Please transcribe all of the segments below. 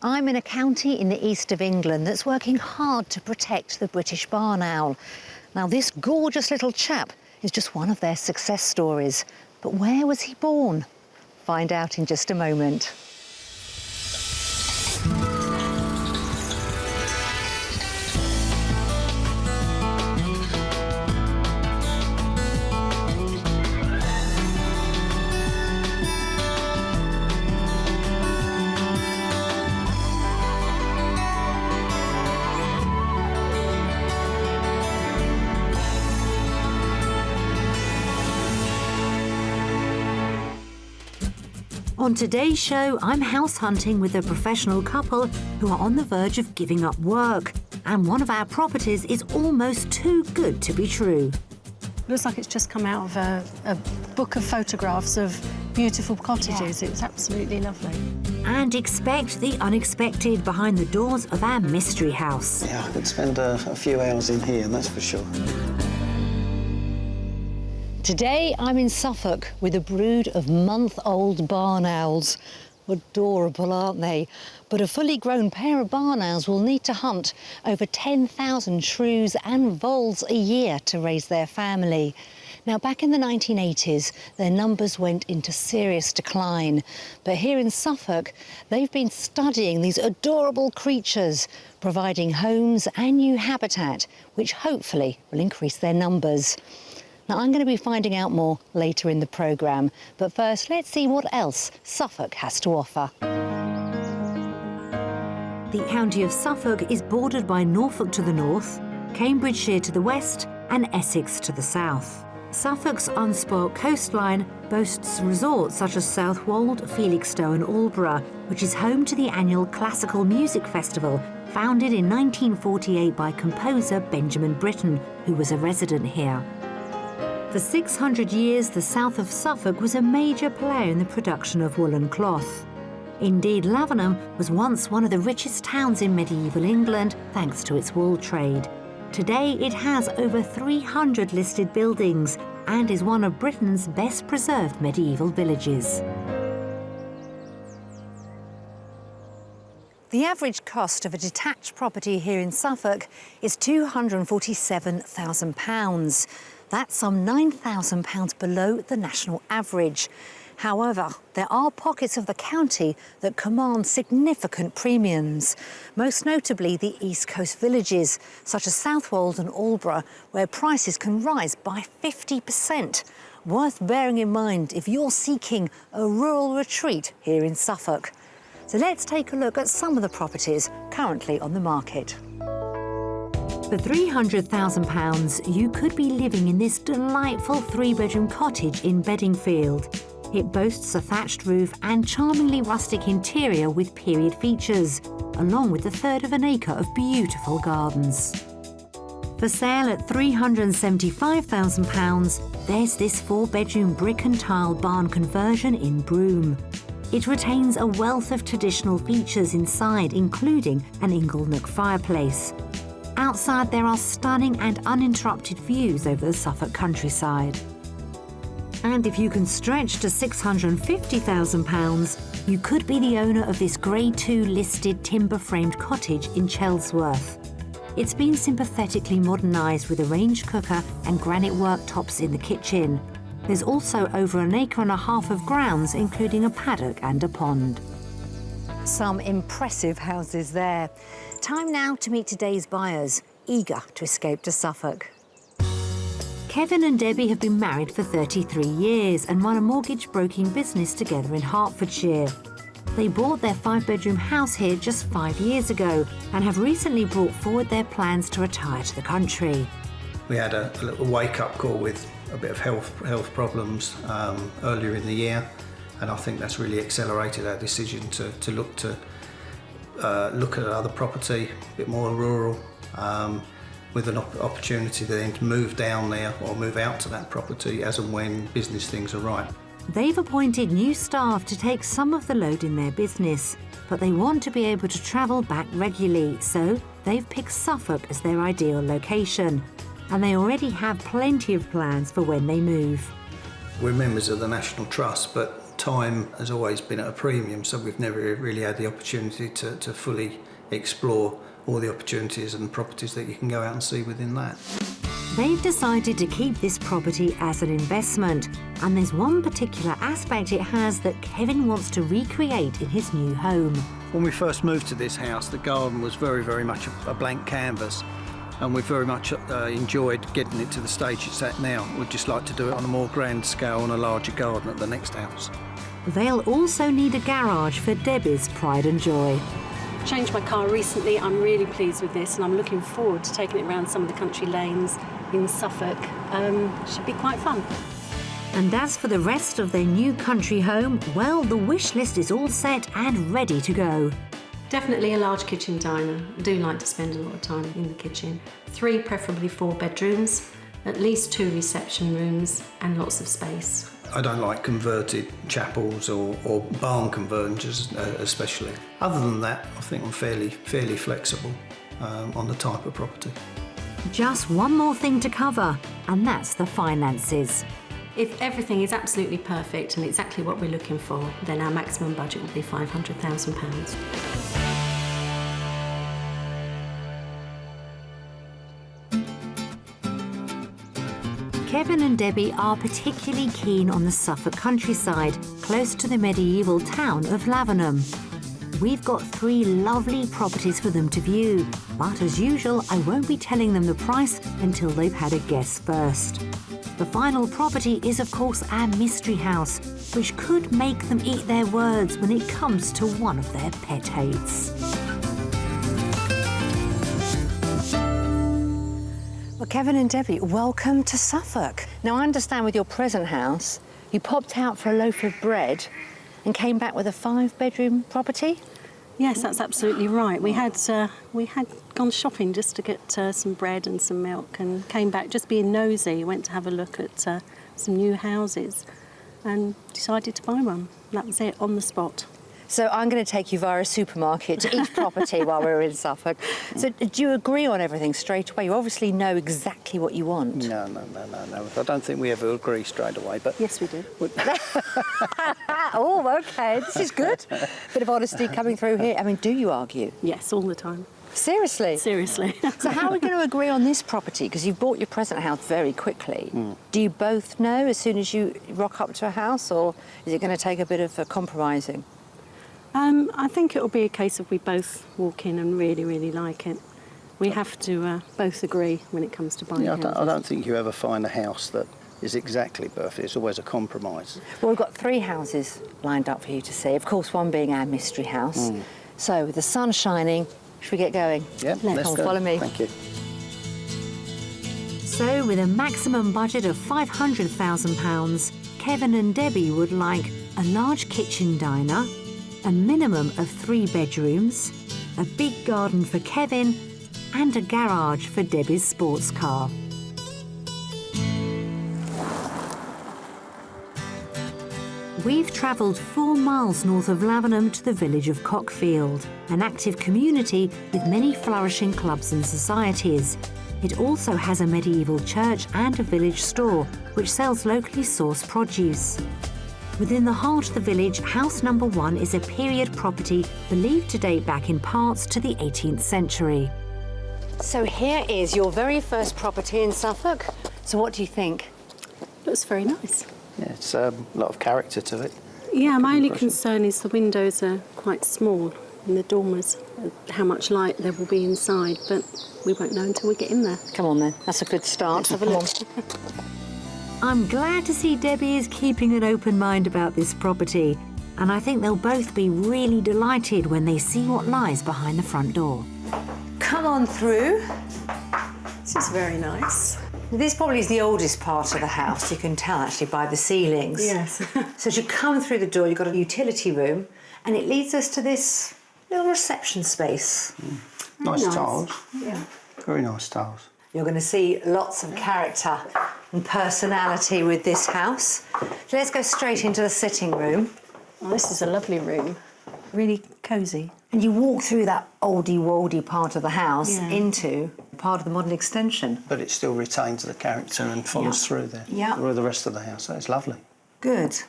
I'm in a county in the east of England that's working hard to protect the British barn owl. Now, this gorgeous little chap is just one of their success stories. But where was he born? Find out in just a moment. On today's show, I'm house hunting with a professional couple who are on the verge of giving up work. And one of our properties is almost too good to be true. Looks like it's just come out of a book of photographs of beautiful cottages. It's absolutely lovely. And expect the unexpected behind the doors of our mystery house. Yeah, I could spend a few hours in here, that's for sure. Today, I'm in Suffolk with a brood of month-old barn owls. Adorable, aren't they? But a fully grown pair of barn owls will need to hunt over 10,000 shrews and voles a year to raise their family. Now, back in the 1980s, their numbers went into serious decline. But here in Suffolk, they've been studying these adorable creatures, providing homes and new habitat, which hopefully will increase their numbers. Now, I'm going to be finding out more later in the programme, but first let's see what else Suffolk has to offer. The county of Suffolk is bordered by Norfolk to the north, Cambridgeshire to the west and Essex to the south. Suffolk's unspoilt coastline boasts resorts such as Southwold, Felixstowe and Aldborough, which is home to the annual Classical Music Festival, founded in 1948 by composer Benjamin Britten, who was a resident here. For 600 years, the south of Suffolk was a major player in the production of woolen cloth. Indeed, Lavenham was once one of the richest towns in medieval England, thanks to its wool trade. Today, it has over 300 listed buildings and is one of Britain's best preserved medieval villages. The average cost of a detached property here in Suffolk is £247,000. That's some £9,000 below the national average. However, there are pockets of the county that command significant premiums, most notably the East Coast villages, such as Southwold and Aldborough, where prices can rise by 50%. Worth bearing in mind if you're seeking a rural retreat here in Suffolk. So let's take a look at some of the properties currently on the market. For £300,000, you could be living in this delightful three-bedroom cottage in Beddingfield. It boasts a thatched roof and charmingly rustic interior with period features, along with a third of an acre of beautiful gardens. For sale at £375,000, there's this four-bedroom brick and tile barn conversion in Broome. It retains a wealth of traditional features inside, including an inglenook fireplace. Outside, there are stunning and uninterrupted views over the Suffolk countryside. And if you can stretch to £650,000, you could be the owner of this Grade 2 listed timber-framed cottage in Chelsworth. It's been sympathetically modernised with a range cooker and granite worktops in the kitchen. There's also over an acre and a half of grounds, including a paddock and a pond. Some impressive houses there. Time now to meet today's buyers, eager to escape to Suffolk. Kevin and Debbie have been married for 33 years and run a mortgage broking business together in Hertfordshire. They bought their five-bedroom house here just 5 years ago and have recently brought forward their plans to retire to the country. We had a little wake-up call with a bit of health problems earlier in the year, and I think that's really accelerated our decision to look at other property, a bit more rural, with an opportunity then to move down there or move out to that property as and when business things are right. They've appointed new staff to take some of the load in their business, but they want to be able to travel back regularly, so they've picked Suffolk as their ideal location, and they already have plenty of plans for when they move. We're members of the National Trust, but time has always been at a premium, so we've never really had the opportunity to fully explore all the opportunities and properties that you can go out and see within that. They've decided to keep this property as an investment, and there's one particular aspect it has that Kevin wants to recreate in his new home. When we first moved to this house, the garden was very, very much a blank canvas, and we've very much enjoyed getting it to the stage it's at now. We'd just like to do it on a more grand scale on a larger garden at the next house. They'll also need a garage for Debbie's pride and joy. Changed my car recently. I'm really pleased with this, and I'm looking forward to taking it around some of the country lanes in Suffolk. Should be quite fun. And as for the rest of their new country home, well, the wish list is all set and ready to go. Definitely a large kitchen diner. I do like to spend a lot of time in the kitchen. 3, preferably 4 bedrooms, at least 2 reception rooms, and lots of space. I don't like converted chapels or barn conversions especially. Other than that, I think I'm fairly flexible on the type of property. Just one more thing to cover, and that's the finances. If everything is absolutely perfect and exactly what we're looking for, then our maximum budget will be £500,000. Kevin and Debbie are particularly keen on the Suffolk countryside, close to the medieval town of Lavenham. We've got 3 lovely properties for them to view, but as usual, I won't be telling them the price until they've had a guess first. The final property is, of course, our mystery house, which could make them eat their words when it comes to one of their pet hates. Well, Kevin and Debbie, welcome to Suffolk. Now, I understand with your present house, you popped out for a loaf of bread and came back with a 5-bedroom property? Yes, that's absolutely right. We had gone shopping just to get some bread and some milk, and came back just being nosy. Went to have a look at some new houses and decided to buy one. That was it, on the spot. So I'm going to take you via a supermarket to each property while we're in Suffolk. So do you agree on everything straight away? You obviously know exactly what you want. No. I don't think we ever agree straight away, but... Yes, we did. Oh, OK, this is good. Bit of honesty coming through here. I mean, do you argue? Yes, all the time. Seriously? Seriously. So how are we going to agree on this property? Because you've bought your present house very quickly. Do you both know as soon as you rock up to a house, or is it going to take a bit of compromising? I think it'll be a case of we both walk in and really, really like it. We have to both agree when it comes to buying houses. I don't think you ever find a house that is exactly perfect. It's always a compromise. Well, we've got 3 houses lined up for you to see. Of course, one being our mystery house. So, with the sun shining, should we get going? Yeah, let's Come on, go. follow me. Thank you. So, with a maximum budget of £500,000, Kevin and Debbie would like a large kitchen diner, a minimum of 3 bedrooms, a big garden for Kevin, and a garage for Debbie's sports car. We've travelled 4 miles north of Lavenham to the village of Cockfield, an active community with many flourishing clubs and societies. It also has a medieval church and a village store, which sells locally sourced produce. Within the heart of the village, house number 1 is a period property believed to date back in parts to the 18th century. So here is your very first property in Suffolk. So what do you think? Looks very nice. Yeah, it's a lot of character to it. Yeah, my only concern is the windows are quite small and the dormers, how much light there will be inside, but we won't know until we get in there. Come on then, that's a good start. Let's have a look. I'm glad to see Debbie is keeping an open mind about this property, and I think they'll both be really delighted when they see what lies behind the front door. Come on through. This is very nice. This probably is the oldest part of the house. You can tell actually by the ceilings. Yes. So as you come through the door, you've got a utility room, and it leads us to this little reception space. Nice nice. tiles. Yeah. Very nice tiles. You're going to see lots of character and personality with this house. So let's go straight into the sitting room. Oh, this is a lovely room. Really cosy. And you walk through that oldie-woldy part of the house Yeah. into part of the modern extension. But it still retains the character and follows through there. Yeah. Through the rest of the house. So it's lovely. Good.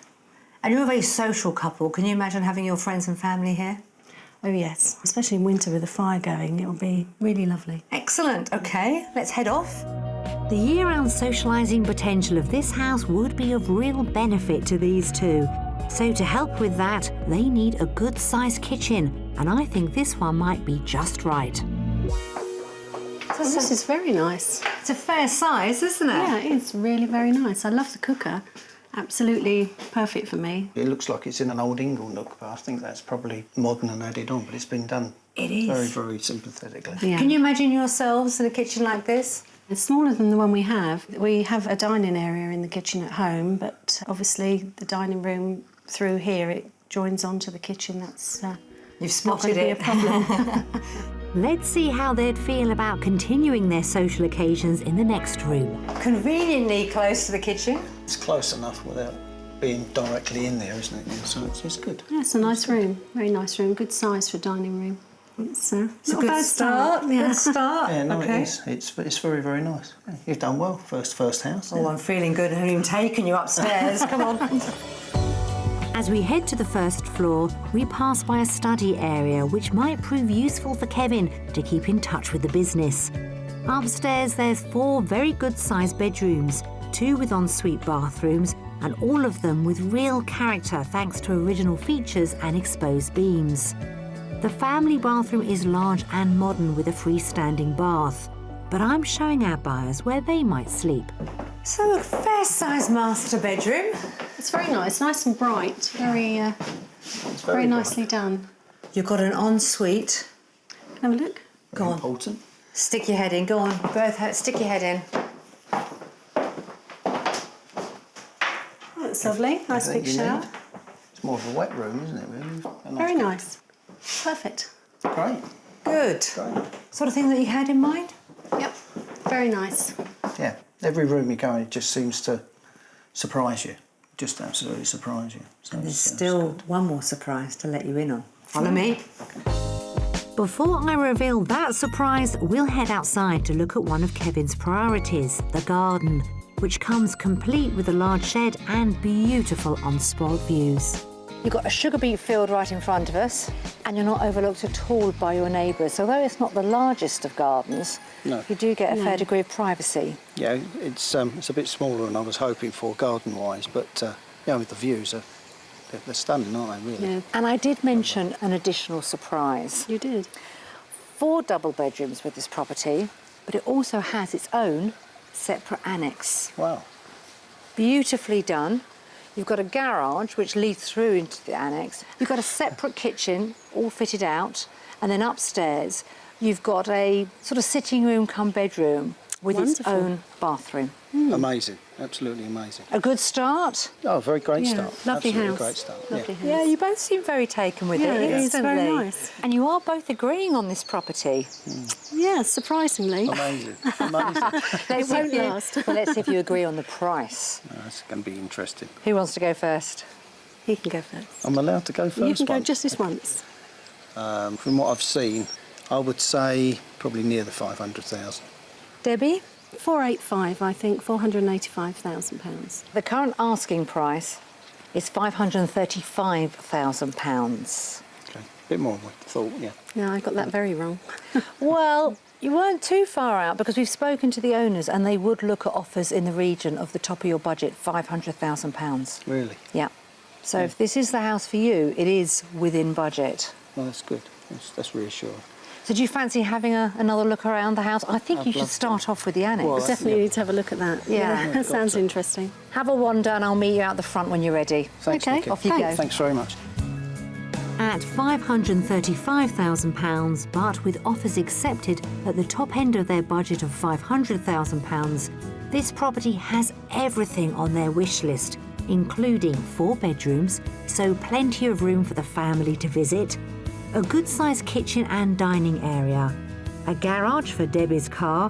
And you're a very social couple. Can you imagine having your friends and family here? Oh yes, especially in winter with a fire going, it will be really lovely. Excellent. OK, let's head off. The year-round socialising potential of this house would be of real benefit to these two. So to help with that, they need a good-sized kitchen, and I think this one might be just right. So this is very nice. It's a fair size, isn't it? Yeah, it is really very nice. I love the cooker. Absolutely perfect for me. It looks like it's in an old ingle nook, but I think that's probably modern and added on, but it's been done It is. very, very sympathetically. Yeah. Can you imagine yourselves in a kitchen like this? It's smaller than the one we have. We have a dining area in the kitchen at home, but obviously the dining room through here, it joins onto the kitchen. That's You've not spotted going to be a it. problem. Let's see how they'd feel about continuing their social occasions in the next room. Conveniently close to the kitchen. It's close enough without being directly in there, isn't it? Yeah, so it's good. Yeah, it's a nice room. Very nice room. Good size for a dining room. It's It's a not a good bad start. Yeah. Good start. Yeah, no, Okay. it is. It's very, very nice. Yeah, you've done well. First house. Oh, I'm feeling good. I haven't even taken you upstairs. Come on. As we head to the first floor, we pass by a study area which might prove useful for Kevin to keep in touch with the business. Upstairs, there's 4 very good-sized bedrooms, 2 with ensuite bathrooms, and all of them with real character thanks to original features and exposed beams. The family bathroom is large and modern with a freestanding bath, but I'm showing our buyers where they might sleep. So, a fair-sized master bedroom. It's very nice and bright. Very, It's very bright. nicely done. You've got an ensuite. Have a look. Go on. Important. Stick your head in. Go on. Stick your head in. Oh, that's lovely. Nice Everything big you shower. need. It's more of a wet room, isn't it, really? A Very kitchen. nice. Perfect. Great. Good. Great. Sort of thing that you had in mind? Yep. Very nice. Yeah. Every room you go in, it just seems to surprise you. Just absolutely surprise you. So There's it's still one more surprise to let you in on. Follow me. Before I reveal that surprise, we'll head outside to look at one of Kevin's priorities, the garden, which comes complete with a large shed and beautiful on-spot views. You've got a sugar beet field right in front of us, and you're not overlooked at all by your neighbours. So although it's not the largest of gardens, No. you do get a fair degree of privacy. Yeah, it's a bit smaller than I was hoping for garden-wise, but yeah, with the views, they're stunning, aren't they? Really. Yeah, And I did mention an additional surprise. you did. 4 double bedrooms with this property, but it also has its own separate annex. Wow. Beautifully done. You've got a garage which leads through into the annex. You've got a separate kitchen, all fitted out, and then upstairs you've got a sort of sitting room come bedroom with its Wonderful. own bathroom. Amazing. Absolutely amazing. A good start. Oh, very great Yeah, start. lovely Absolutely house. great start. Lovely Yeah. house. Yeah, you both seem very taken with Yeah, it it is instantly. very nice. And you are both agreeing on this property. Yeah, surprisingly. Amazing. Amazing. Let's see won't if you- last. well, let's see if you agree on the price. That's going to be interesting. Who wants to go first? You can go first. I'm allowed to go first. You can go once? just this once. From what I've seen, I would say probably near the 500,000. Debbie? 485, I think, £485,000. The current asking price is £535,000. Okay. A bit more than I thought. Yeah. Yeah, I got that very wrong. Well, you weren't too far out because we've spoken to the owners and they would look at offers in the region of the top of your budget, £500,000. Really. Yeah. So if this is the house for you, it is within budget. Well, that's good. That's reassuring. So do you fancy having another look around the house? I think I'd you should love to. start off with the annex. Well, Definitely need to have a look at that. Yeah. That sounds interesting. Have a wander and I'll meet you out the front when you're ready. Thanks, Okay, Nicki. off you go. Thanks very much. At £535,000, but with offers accepted at the top end of their budget of £500,000, this property has everything on their wish list, including 4 bedrooms, so plenty of room for the family to visit, a good-sized kitchen and dining area, a garage for Debbie's car,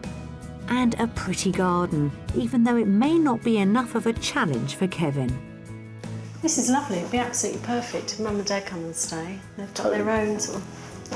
and a pretty garden, even though it may not be enough of a challenge for Kevin. This is lovely. It'd be absolutely perfect if Mum and Dad come and stay. They've got their own sort of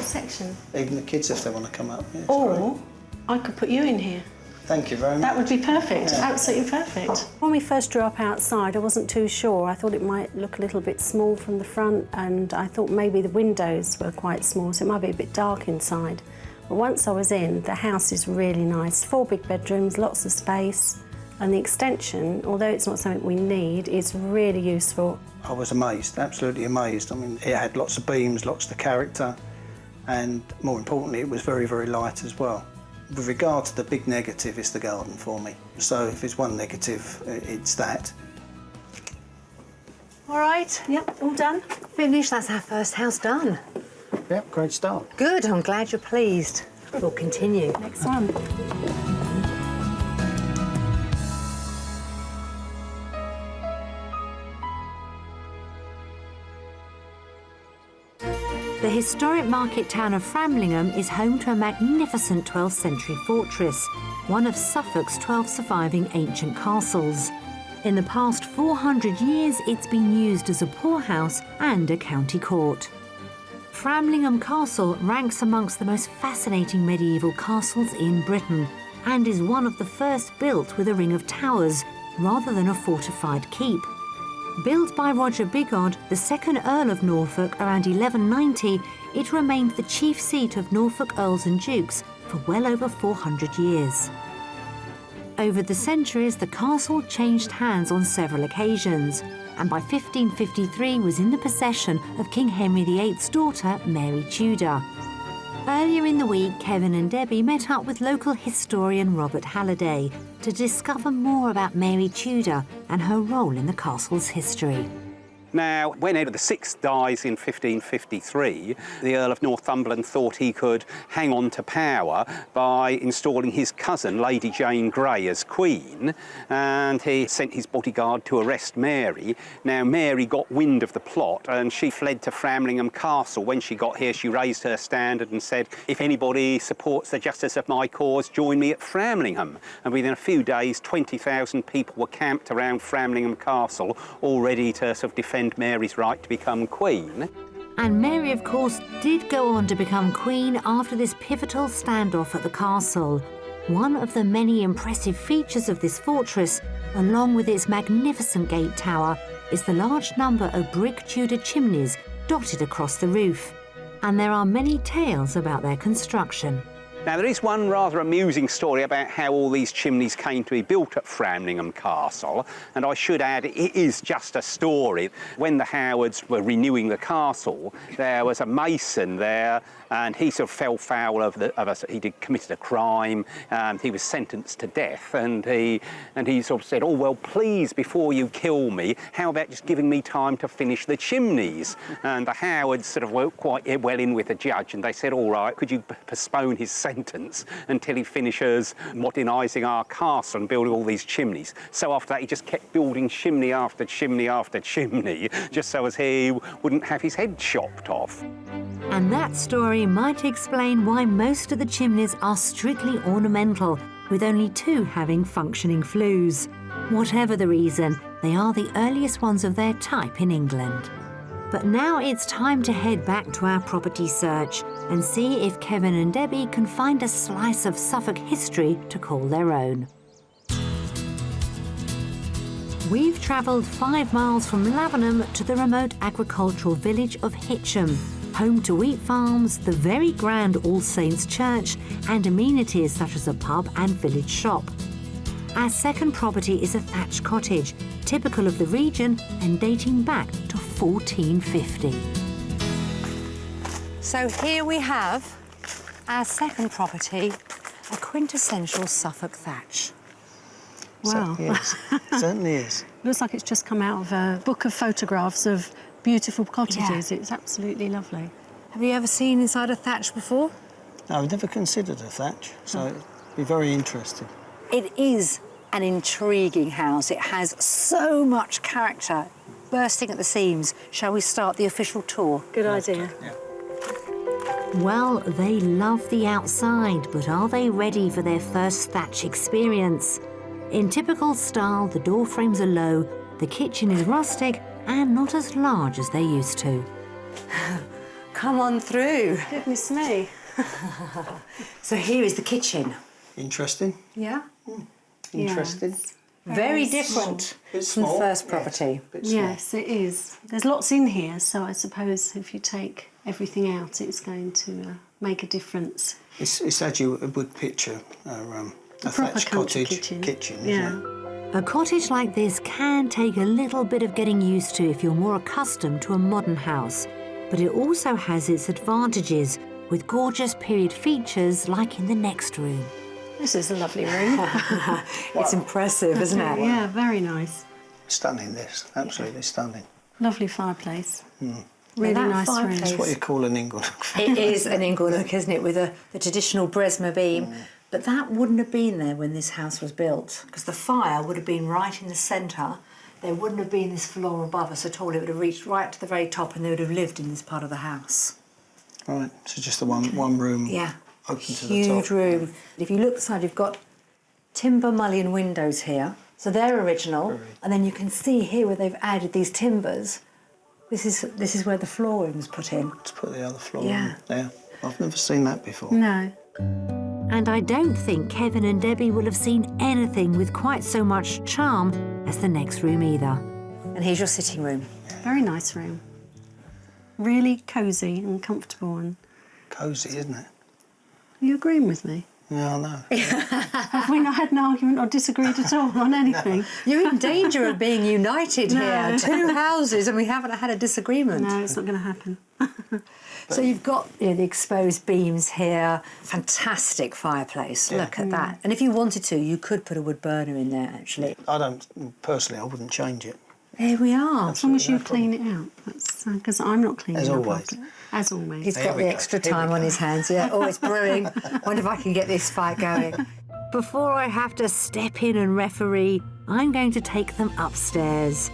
section. Even the kids, if they want to come up. Yeah, it's Or I could put you in here. Thank you very much. That would be perfect, Yeah. absolutely perfect. When we first drew up outside, I wasn't too sure. I thought it might look a little bit small from the front, and I thought maybe the windows were quite small, so it might be a bit dark inside. But once I was in, the house is really nice. 4 big bedrooms, lots of space, and the extension, although it's not something we need, is really useful. I was amazed, absolutely amazed. I mean, it had lots of beams, lots of character, and more importantly, it was very, very light as well. With regard to the big negative, it's the garden for me. So if it's one negative, it's that. All right, Yep, all done. finished. That's our first house done. Yep, great start. Good, I'm glad you're pleased. We'll continue. Next one. The historic market town of Framlingham is home to a magnificent 12th century fortress, one of Suffolk's 12 surviving ancient castles. In the past 400 years, it's been used as a poorhouse and a county court. Framlingham Castle ranks amongst the most fascinating medieval castles in Britain and is one of the first built with a ring of towers rather than a fortified keep. Built by Roger Bigod, the second Earl of Norfolk around 1190, it remained the chief seat of Norfolk Earls and Dukes for well over 400 years. Over the centuries, the castle changed hands on several occasions, and by 1553 was in the possession of King Henry VIII's daughter, Mary Tudor. Earlier in the week, Kevin and Debbie met up with local historian Robert Halliday to discover more about Mary Tudor and her role in the castle's history. Now, when Edward VI dies in 1553, the Earl of Northumberland thought he could hang on to power by installing his cousin, Lady Jane Grey, as Queen, and he sent his bodyguard to arrest Mary. Now, Mary got wind of the plot and she fled to Framlingham Castle. When she got here, she raised her standard and said, "If anybody supports the justice of my cause, join me at Framlingham." And within a few days, 20,000 people were camped around Framlingham Castle, all ready to sort of defend Mary's right to become Queen. And Mary, of course, did go on to become Queen after this pivotal standoff at the castle. One of the many impressive features of this fortress, along with its magnificent gate tower, is the large number of brick Tudor chimneys dotted across the roof. And there are many tales about their construction. Now, there is one rather amusing story about how all these chimneys came to be built at Framlingham Castle, and I should add, it is just a story. When the Howards were renewing the castle, there was a mason there, and he sort of fell foul of us. He committed a crime, and he was sentenced to death, and he sort of said, "Oh, well, please, before you kill me, how about just giving me time to finish the chimneys?" And the Howards sort of were quite well in with the judge, and they said, "All right, could you postpone his sentence until he finishes modernising our castle and building all these chimneys?" So after that, he just kept building chimney after chimney after chimney, just so as he wouldn't have his head chopped off. And that story might explain why most of the chimneys are strictly ornamental, with only 2 having functioning flues. Whatever the reason, they are the earliest ones of their type in England. But now it's time to head back to our property search and see if Kevin and Debbie can find a slice of Suffolk history to call their own. We've travelled 5 miles from Lavenham to the remote agricultural village of Hitcham, home to wheat farms, the very grand All Saints Church, and amenities such as a pub and village shop. Our second property is a thatched cottage, typical of the region and dating back to 1450. So here we have our second property, a quintessential Suffolk thatch. Wow. Certainly is. Certainly is. Looks like it's just come out of a book of photographs of beautiful cottages. It's absolutely lovely. Have you ever seen inside a thatch before? No, I've never considered a thatch, so it'd be very interesting. It is an intriguing house. It has so much character, bursting at the seams. Shall we start the official tour? Good idea. Yeah. Well, they love the outside, but are they ready for their first thatch experience? In typical style, the door frames are low, the kitchen is rustic and not as large as they're used to. Come on through. Goodness me. So here is the kitchen. Interesting. Yeah? Interesting. Very different Bit from the small, first yes. property. Bit small. Yes, it is. There's lots in here, so I suppose if you take everything out, it's going to make a difference. It's as you would picture a proper thatched country cottage kitchen. isn't Yeah. it? A cottage like this can take a little bit of getting used to if you're more accustomed to a modern house, but it also has its advantages with gorgeous period features like in the next room. This is a lovely room. It's impressive, isn't it? Yeah, very nice. Stunning, this. Absolutely stunning. Lovely fireplace. Yeah, Really that nice room. fireplace. It's what you call an ingle. It is an ingle nook, isn't it, with the traditional Bresma beam. But that wouldn't have been there when this house was built, because the fire would have been right in the centre. There wouldn't have been this floor above us at all. It would have reached right to the very top, and they would have lived in this part of the house. Right, so just the one room Yeah. open to the top. Huge room. If you look side, you've got timber mullion windows here. So they're original. And then you can see here where they've added these timbers. This is where the flooring was put in. To put the other floor Yeah. in there. I've never seen that before. No. And I don't think Kevin and Debbie will have seen anything with quite so much charm as the next room either. And here's your sitting room. Very nice room. Really cosy and comfortable. And Cosy, isn't it? are you agreeing with me? Yeah, I know. Have we not had an argument or disagreed at all on anything? You're in danger of being united here. 2 houses and we haven't had a disagreement. No, it's not going to happen. So you've got the exposed beams here. Fantastic fireplace. Look at that. And if you wanted to, you could put a wood burner in there, actually. I don't, personally, I wouldn't change it. There we are. As long as you clean it out. That's because I'm not cleaning As up always. after it. As always. He's Here got we the go. extra Here we time on go. his hands, yeah. Oh, it's brewing. Wonder if I can get this fight going. Before I have to step in and referee, I'm going to take them upstairs.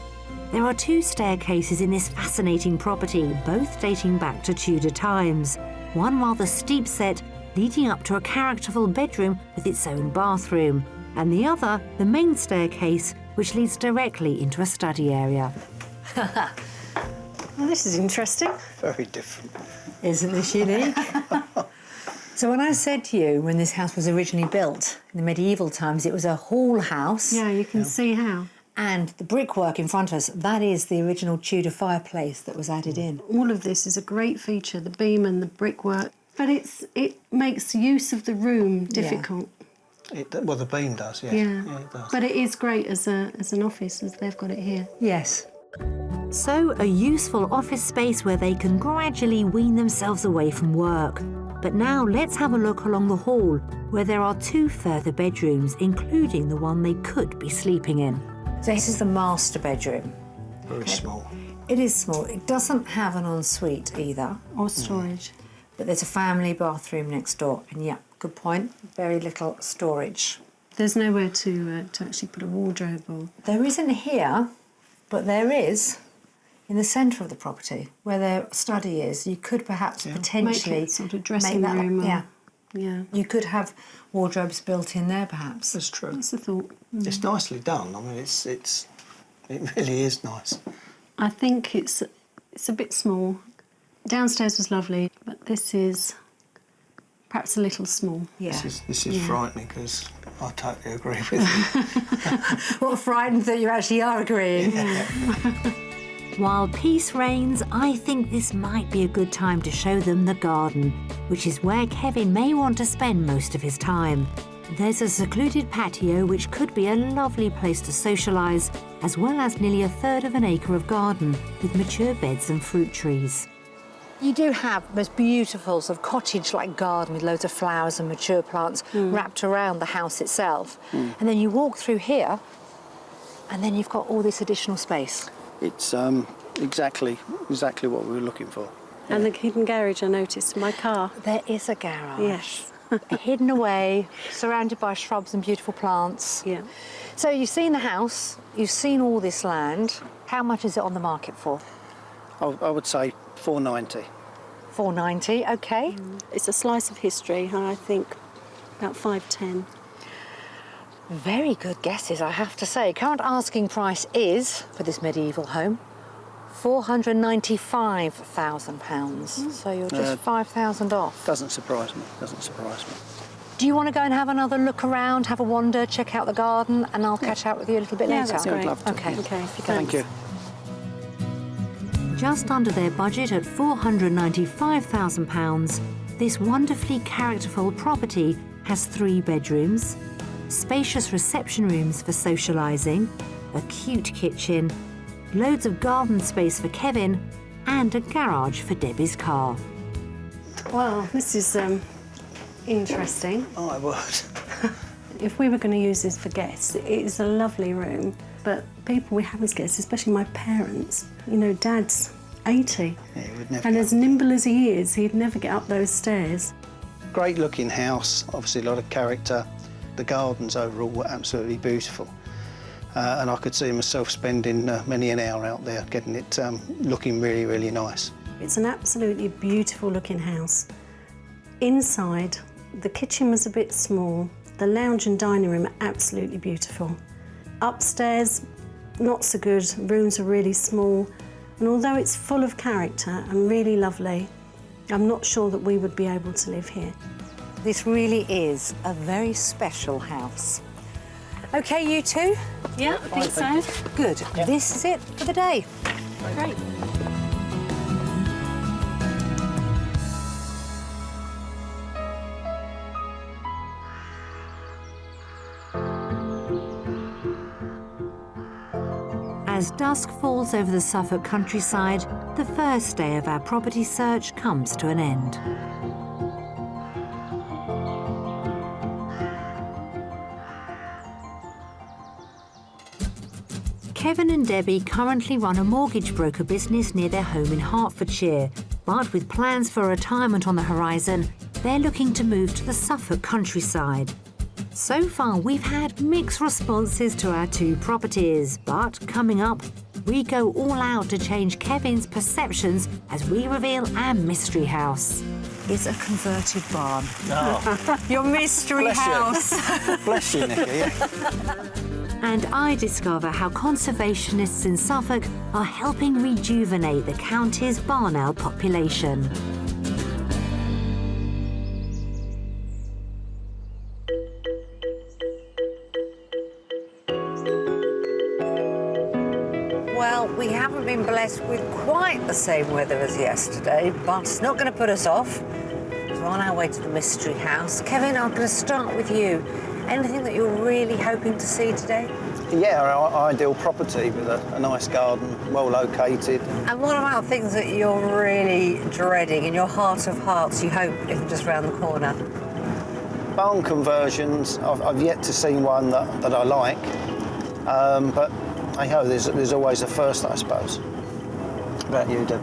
There are 2 staircases in this fascinating property, both dating back to Tudor times. One rather steep set leading up to a characterful bedroom with its own bathroom, and the other, the main staircase, which leads directly into a study area. Well, this is interesting. Very different. Isn't this unique? So when I said to you, when this house was originally built, in the medieval times, it was a hall house. Yeah, you can see how. And the brickwork in front of us, that is the original Tudor fireplace that was added in. All of this is a great feature, the beam and the brickwork. But it makes use of the room difficult. Well, the beam does, yeah. Yeah. It does. But it is great as an office, as they've got it here. Yes. So, a useful office space where they can gradually wean themselves away from work. But now let's have a look along the hall, where there are 2 further bedrooms, including the one they could be sleeping in. So this is the master bedroom. Very small. It is small. It doesn't have an ensuite either, Or storage. but there's a family bathroom next door. And yeah, good point. Very little storage. There's nowhere to actually put a wardrobe or... There isn't here, but there is in the centre of the property where their study is. You could perhaps potentially Make it sort of dressing make that, room or- Yeah, Yeah, you could have wardrobes built in there perhaps. That's true. that's the thought. It's nicely done. I mean, it really is nice. I think it's a bit small. Downstairs was lovely, but this is perhaps a little small. Yeah. This is frightening because I totally agree with you. What frightened that you actually are agreeing. While peace reigns, I think this might be a good time to show them the garden, which is where Kevin may want to spend most of his time. There's a secluded patio which could be a lovely place to socialise, as well as nearly 1/3 of an acre of garden with mature beds and fruit trees. You do have the most beautiful sort of cottage-like garden with loads of flowers and mature plants wrapped around the house itself. And then you walk through here and then you've got all this additional space. It's exactly what we were looking for. And the hidden garage, I noticed, in my car. There is a garage. Yes. Hidden away, surrounded by shrubs and beautiful plants. Yeah. So you've seen the house, you've seen all this land. How much is it on the market for? I would say 490. $490, okay. It's a slice of history, and I think about 510. Very good guesses, I have to say. Current asking price is, for this medieval home, £495,000. So you're just 5,000 off. Doesn't surprise me. Do you want to go and have another look around, have a wander, check out the garden, and I'll catch up with you a little bit Yeah, later? that's Yeah, I'd great. love to. Okay. Okay, Thank you. Just under their budget at £495,000, this wonderfully characterful property has 3 bedrooms, spacious reception rooms for socialising, a cute kitchen, loads of garden space for Kevin, and a garage for Debbie's car. Well, this is interesting. I would. If we were going to use this for guests, it is a lovely room, but people we have as guests, especially my parents, you know, Dad's 80, Yeah, he would never and get as nimble as he is, he'd never get up those stairs. Great looking house, obviously a lot of character. The gardens overall were absolutely beautiful. And I could see myself spending many an hour out there getting it looking really, really nice. It's an absolutely beautiful looking house. Inside, the kitchen was a bit small. The lounge and dining room are absolutely beautiful. Upstairs, not so good. Rooms are really small. And although it's full of character and really lovely, I'm not sure that we would be able to live here. This really is a very special house. OK, you two? Yeah, I think so. Good. This is it for the day. Great. As dusk falls over the Suffolk countryside, the first day of our property search comes to an end. Kevin and Debbie currently run a mortgage broker business near their home in Hertfordshire, but with plans for retirement on the horizon, they're looking to move to the Suffolk countryside. So far, we've had mixed responses to our 2 properties, but coming up, we go all out to change Kevin's perceptions as we reveal our mystery house. It's a converted barn. Oh, Your mystery Bless you. house. bless you, Nicki. Yeah. And I discover how conservationists in Suffolk are helping rejuvenate the county's barn owl population. Well, we haven't been blessed with quite the same weather as yesterday, but it's not going to put us off. We're on our way to the mystery house. Kevin, I'm going to start with you. Anything that you're really hoping to see today? Yeah, our ideal property with a nice garden, well located. And what about things that you're really dreading in your heart of hearts, you hope isn't just round the corner? Barn conversions, I've yet to see one that I like, but hey ho, there's always a first, I suppose. What about you, Deb?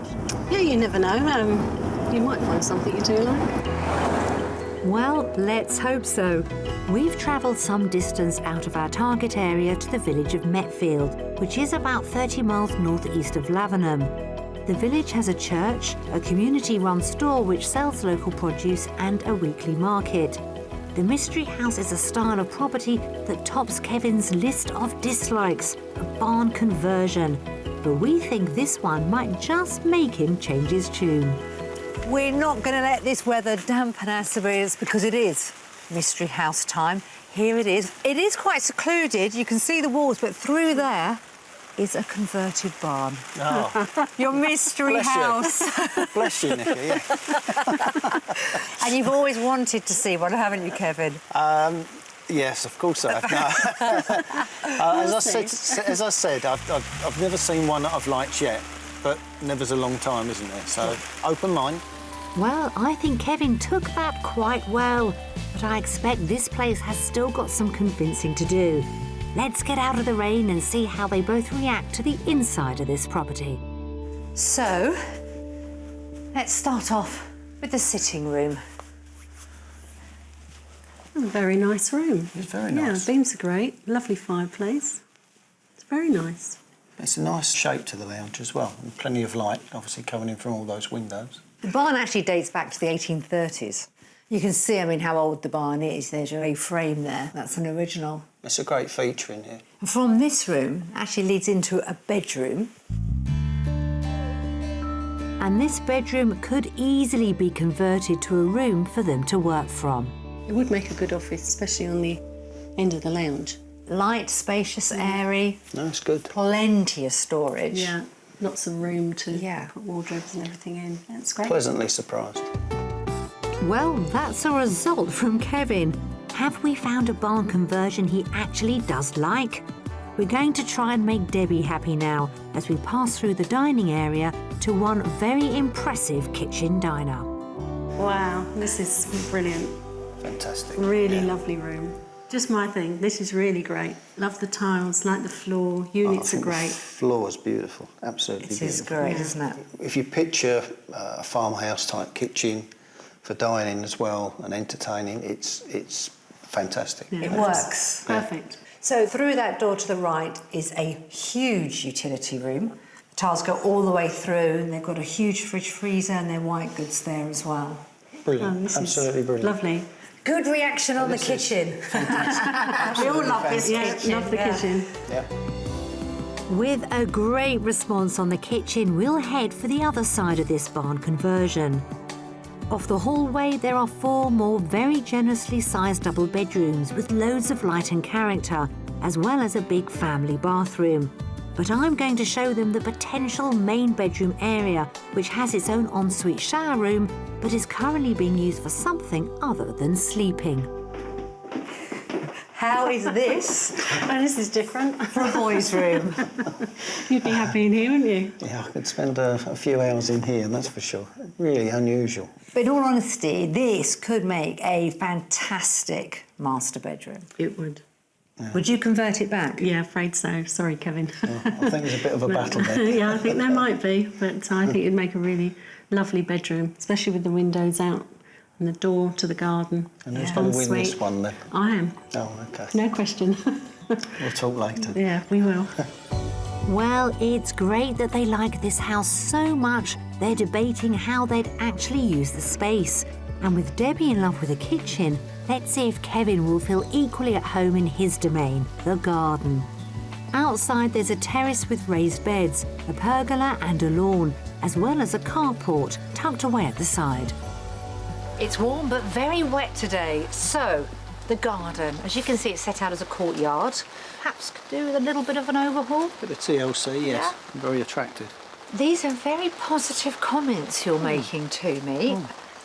Yeah, you never know. You might find something you do like. Well, let's hope so. We've travelled some distance out of our target area to the village of Metfield, which is about 30 miles northeast of Lavenham. The village has a church, a community-run store which sells local produce, and a weekly market. The mystery house is a style of property that tops Kevin's list of dislikes, a barn conversion. But we think this one might just make him change his tune. We're not going to let this weather dampen our spirits because it is mystery house time. Here it is. It is quite secluded. You can see the walls, but through there is a converted barn. Oh, Your mystery Bless you. house. bless you, Nicki, yeah. And you've always wanted to see one, haven't you, Kevin? Yes, of course I have. No. As I said, I've never seen one that I've liked yet, but never's a long time, isn't it? So, open mind. Well, I think Kevin took that quite well, but I expect this place has still got some convincing to do. Let's get out of the rain and see how they both react to the inside of this property. So, let's start off with the sitting room. A very nice room. It's very nice. Yeah, beams are great. Lovely fireplace. It's very nice. It's a nice shape to the lounge as well, and plenty of light, obviously, coming in from all those windows. The barn actually dates back to the 1830s. You can see, I mean, how old the barn is. There's a frame there. That's an original. It's a great feature in here. And from this room, actually leads into a bedroom. And this bedroom could easily be converted to a room for them to work from. It would make a good office, especially on the end of the lounge. Light, spacious, airy. No, it's good. Plenty of storage. Yeah, lots of room to Yeah. put wardrobes and everything in. That's great. Pleasantly surprised. Well, that's a result from Kevin. Have we found a barn conversion he actually does like? We're going to try and make Debbie happy now as we pass through the dining area to one very impressive kitchen diner. Wow, this is brilliant. Fantastic. Really lovely room. Just my thing. This is really great. Love the tiles, like the floor. Units are The great. floor's beautiful, absolutely It beautiful. is great, isn't it? If you picture a farmhouse type kitchen for dining as well and entertaining, it's fantastic. Yeah, It that's works. Perfect. So through that door to the right is a huge utility room. The tiles go all the way through, and they've got a huge fridge freezer and their white goods there as well. Brilliant, This absolutely is brilliant. Lovely. Good reaction on the This is kitchen. We all love this Yeah, kitchen. love the kitchen. Yeah. With a great response on the kitchen, we'll head for the other side of this barn conversion. Off the hallway, there are 4 more very generously sized double bedrooms with loads of light and character, as well as a big family bathroom. But I'm going to show them the potential main bedroom area, which has its own ensuite shower room, but is currently being used for something other than sleeping. How is this Oh, this is different. for a boys' room? You'd be happy in here, wouldn't you? Yeah, I could spend a few hours in here, that's for sure. Really unusual. But in all honesty, this could make a fantastic master bedroom. It would. Would you convert it back? Yeah, afraid so. Sorry, Kevin. I think there's a bit of a battle there. Yeah, I think there might be, but I think it'd make a really lovely bedroom, especially with the windows out and the door to the garden. And who's going to win this Ensuite. one then? I am. Oh, okay. No question. We'll talk later. Yeah, we will. Well, it's great that they like this house so much, they're debating how they'd actually use the space. And with Debbie in love with the kitchen, let's see if Kevin will feel equally at home in his domain, the garden. Outside, there's a terrace with raised beds, a pergola and a lawn, as well as a carport tucked away at the side. It's warm but very wet today. So, the garden, as you can see, it's set out as a courtyard. Perhaps could do with a little bit of an overhaul. Bit of TLC, yes. Very attractive. These are very positive comments you're making to me.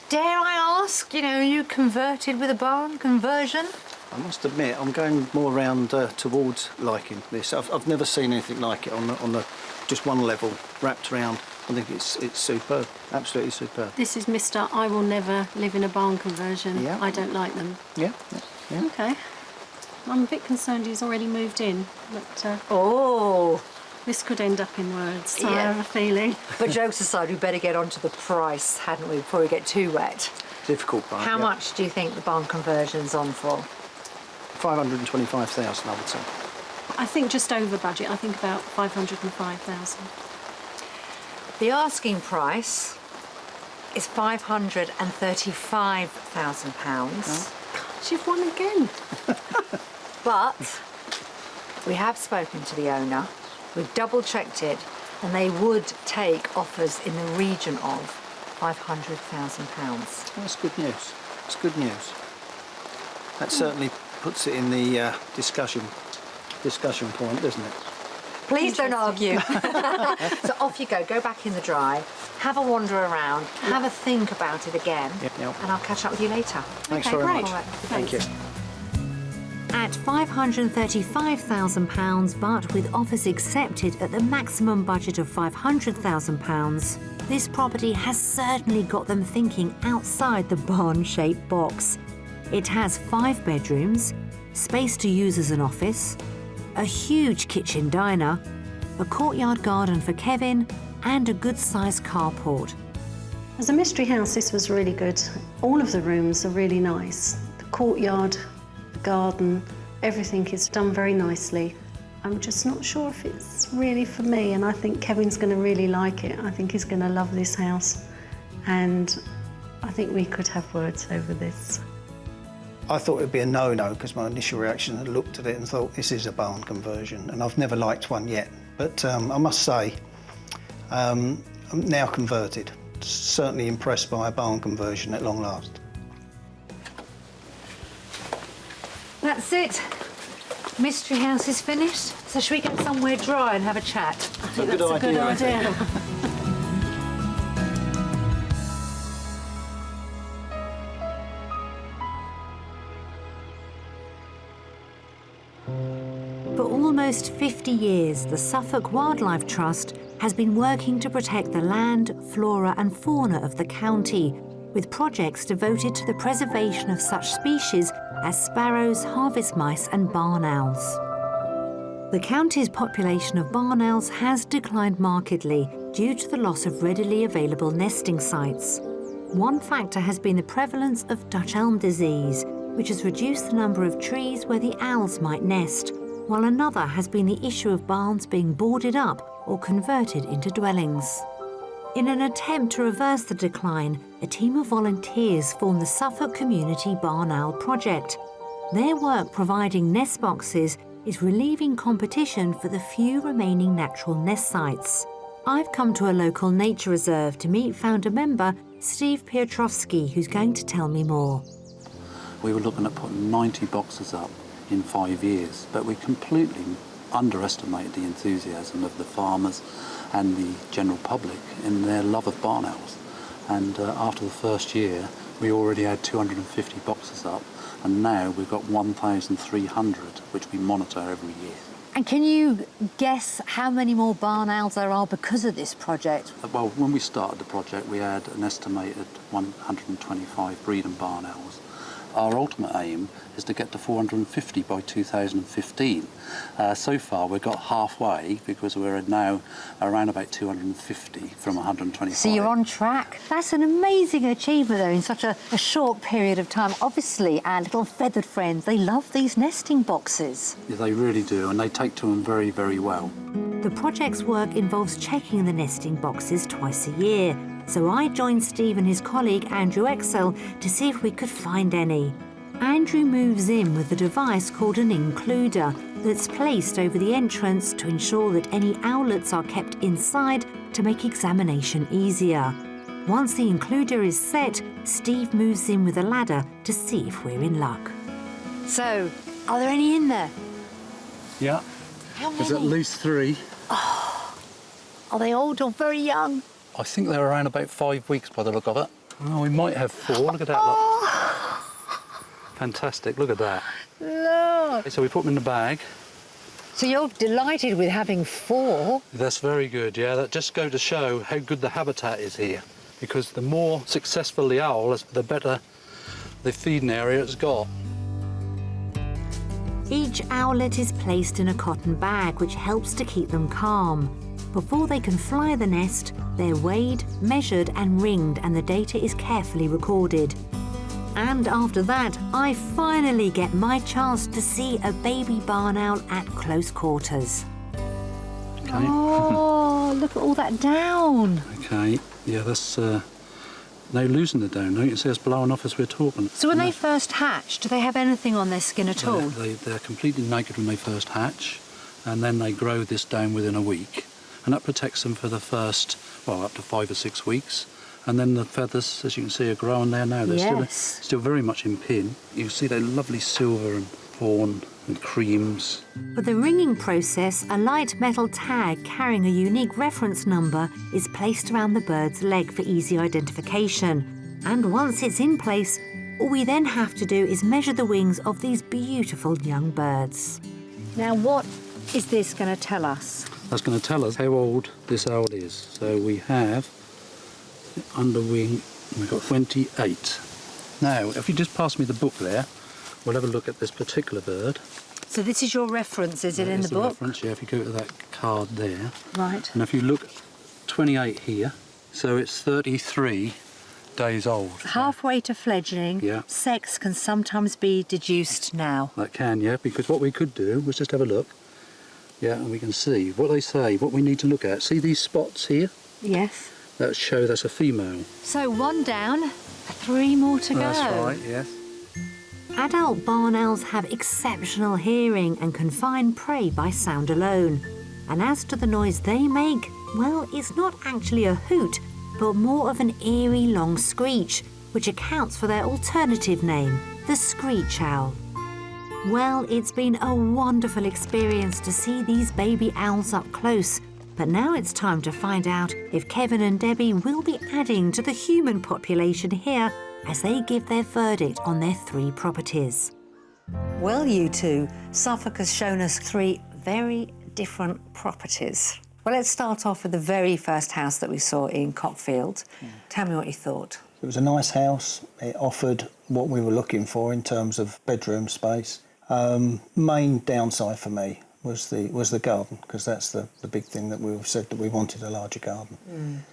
Dare I ask, you converted with a barn conversion? I must admit, I'm going more around towards liking this. I've never seen anything like it on the just one level, wrapped around. I think it's superb, absolutely superb. This is Mr. I will never live in a barn conversion. Yeah. I don't like them. Yeah, yeah. Okay. I'm a bit concerned he's already moved in, but Oh, this could end up in words, so I Yeah. have a feeling. but jokes aside, we better get on to the price, hadn't we, before we get too wet. Difficult part. How yeah. much do you think the barn conversion's on for? 525,000, I would say. I think just over budget. I think about 505,000. The asking price is £535,000. You've won again. But we have spoken to the owner, we've double-checked it, and they would take offers in the region of £500,000. That's good news. It's good news. That certainly puts it in the discussion point, doesn't it? Please don't argue. So off you go back in the drive, have a wander around, have a think about it again, Yep. and I'll catch up with you later. Thanks Okay, very great. much. All right. Thank you. At £535,000, but with offers accepted at the maximum budget of £500,000, this property has certainly got them thinking outside the barn-shaped box. It has 5 bedrooms, space to use as an office, a huge kitchen diner, a courtyard garden for Kevin, and a good-sized carport. As a mystery house, this was really good. All of the rooms are really nice. The courtyard, the garden, everything is done very nicely. I'm just not sure if it's really for me, and I think Kevin's going to really like it. I think he's going to love this house, and I think we could have words over this. I thought it'd be a no-no because my initial reaction had looked at it and thought this is a barn conversion, and I've never liked one yet. But I must say, I'm now converted. Certainly impressed by a barn conversion at long last. That's it. Mystery house is finished. So should we get somewhere dry and have a chat? I think that's a good idea. For almost 50 years, the Suffolk Wildlife Trust has been working to protect the land, flora and fauna of the county, with projects devoted to the preservation of such species as sparrows, harvest mice and barn owls. The county's population of barn owls has declined markedly due to the loss of readily available nesting sites. One factor has been the prevalence of Dutch elm disease, which has reduced the number of trees where the owls might nest, while another has been the issue of barns being boarded up or converted into dwellings. In an attempt to reverse the decline, a team of volunteers formed the Suffolk Community Barn Owl Project. Their work providing nest boxes is relieving competition for the few remaining natural nest sites. I've come to a local nature reserve to meet founder member Steve Piotrowski, who's going to tell me more. We were looking at putting 90 boxes up in 5 years, but we completely underestimated the enthusiasm of the farmers and the general public in their love of barn owls. And after the first year, we already had 250 boxes up, and now we've got 1,300, which we monitor every year. And can you guess how many more barn owls there are because of this project? Well, when we started the project, we had an estimated 125 breeding barn owls. Our ultimate aim is to get to 450 by 2015. So far, we've got halfway because we're now around about 250 from 125. So you're on track. That's an amazing achievement, though, in such a short period of time. Obviously, our little feathered friends, they love these nesting boxes. Yeah, they really do, and they take to them very, very well. The project's work involves checking the nesting boxes twice a year, so I joined Steve and his colleague Andrew Excel to see if we could find any. Andrew moves in with a device called an includer that's placed over the entrance to ensure that any owlets are kept inside to make examination easier. Once the includer is set, Steve moves in with a ladder to see if we're in luck. So, are there any in there? Yeah, How many? there's at least 3. Are they old or very young? I think they're around about 5 weeks by the look of it. Oh, we might have 4. Look at that. Look. Fantastic. Look at that. Look. So we put them in the bag. So you're delighted with having 4? That's very good, yeah. That just goes to show how good the habitat is here. Because the more successful the owl is, the better the feeding area it's got. Each owlet is placed in a cotton bag, which helps to keep them calm. Before they can fly the nest, they're weighed, measured and ringed, and the data is carefully recorded. And after that, I finally get my chance to see a baby barn owl at close quarters. Okay. Oh, look at all that down. Okay, yeah, that's now losing the down. Now you can see it's blowing off as we're talking. So when they first hatch, do they have anything on their skin at all? They're completely naked when they first hatch, and then they grow this down within a week. And that protects them for the first, well, up to 5 or 6 weeks. And then the feathers, as you can see, are growing there now. They're still very much in pin. You see they're lovely silver and fawn and creams. For the ringing process, a light metal tag carrying a unique reference number is placed around the bird's leg for easy identification. And once it's in place, all we then have to do is measure the wings of these beautiful young birds. Now, what is this going to tell us? That's going to tell us how old this owl is. So we have under wing, we've got 28. Now, if you just pass me the book there, we'll have a look at this particular bird. So this is your reference, is it, in the book? Reference, yeah, if you go to that card there. Right. And if you look, 28 here, so it's 33 days old. Halfway to fledgling, Yeah. sex can sometimes be deduced now. That can, yeah, because what we could do was just have a look. Yeah, and we can see what they say, what we need to look at. See these spots here? Yes. That show that's a female. So 1 down, 3 more to go. That's right, yes. Adult barn owls have exceptional hearing and can find prey by sound alone. And as to the noise they make, well, it's not actually a hoot, but more of an eerie long screech, which accounts for their alternative name, the screech owl. Well, it's been a wonderful experience to see these baby owls up close. But now it's time to find out if Kevin and Debbie will be adding to the human population here as they give their verdict on their 3 properties. Well, you two, Suffolk has shown us 3 very different properties. Well, let's start off with the very first house that we saw in Cockfield. Tell me what you thought. It was a nice house. It offered what we were looking for in terms of bedroom space. Main downside for me was the garden, because that's the big thing that we said that we wanted a larger garden.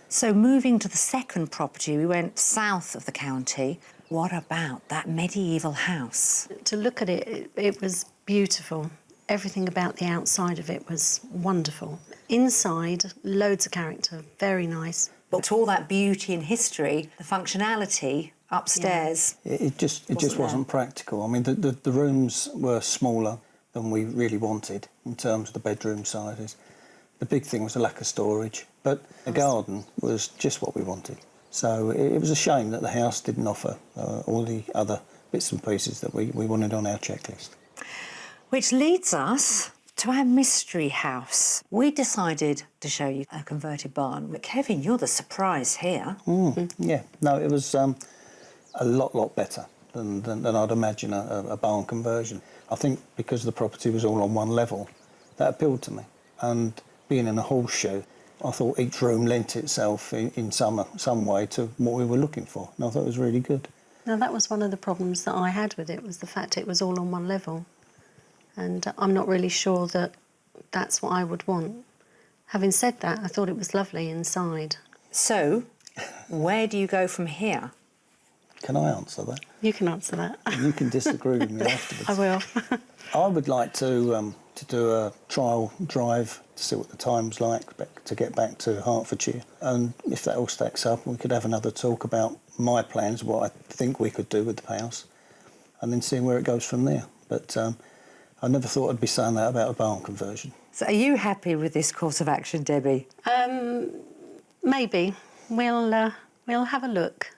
So moving to the second property, we went south of the county. What about that medieval house? To look at it, it was beautiful. Everything about the outside of it was wonderful. Inside, loads of character, very nice. But to all that beauty and history, the functionality upstairs... Yeah. It just wasn't practical. I mean, the rooms were smaller than we really wanted in terms of the bedroom sizes. The big thing was the lack of storage, but the garden was just what we wanted. So it was a shame that the house didn't offer all the other bits and pieces that we wanted on our checklist. Which leads us to our mystery house. We decided to show you a converted barn. But Kevin, you're the surprise here. Yeah, no, it was a lot better than I'd imagine a barn conversion. I think because the property was all on one level, that appealed to me. And being in a horseshoe, I thought each room lent itself in some way to what we were looking for. And I thought it was really good. Now, that was one of the problems that I had with it, was the fact it was all on one level. And I'm not really sure that that's what I would want. Having said that, I thought it was lovely inside. So, where do you go from here? Can I answer that? You can answer that. You can disagree with me afterwards. I will. I would like to do a trial drive to see what the time's like to get back to Hertfordshire. And if that all stacks up, we could have another talk about my plans, what I think we could do with the house, and then seeing where it goes from there. But I never thought I'd be saying that about a barn conversion. So are you happy with this course of action, Debbie? Maybe. We'll have a look.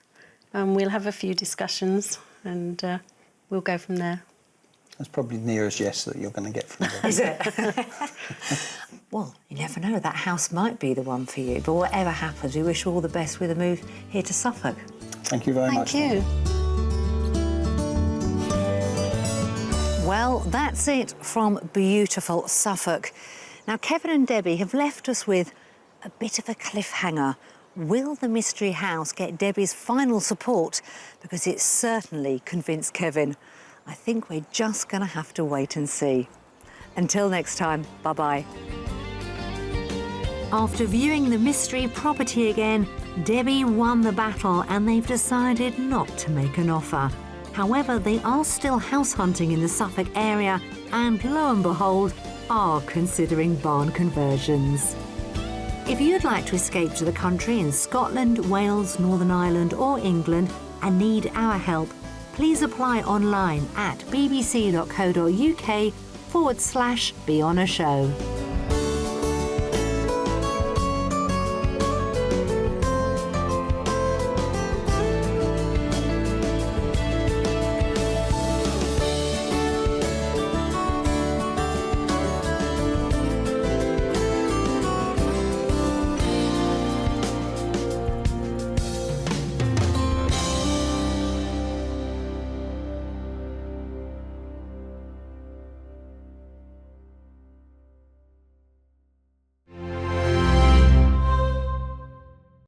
We'll have a few discussions and we'll go from there. That's probably the nearest yes that you're going to get from me. Is it? Well, you never know. That house might be the one for you. But whatever happens, we wish you all the best with the move here to Suffolk. Thank you very much. Thank you. Well, that's it from beautiful Suffolk. Now, Kevin and Debbie have left us with a bit of a cliffhanger. Will the mystery house get Debbie's final support? Because it certainly convinced Kevin. I think we're just going to have to wait and see. Until next time, bye-bye. After viewing the mystery property again, Debbie won the battle and they've decided not to make an offer. However, they are still house hunting in the Suffolk area and, lo and behold, are considering barn conversions. If you'd like to escape to the country in Scotland, Wales, Northern Ireland or England and need our help, please apply online at bbc.co.uk/beonashow.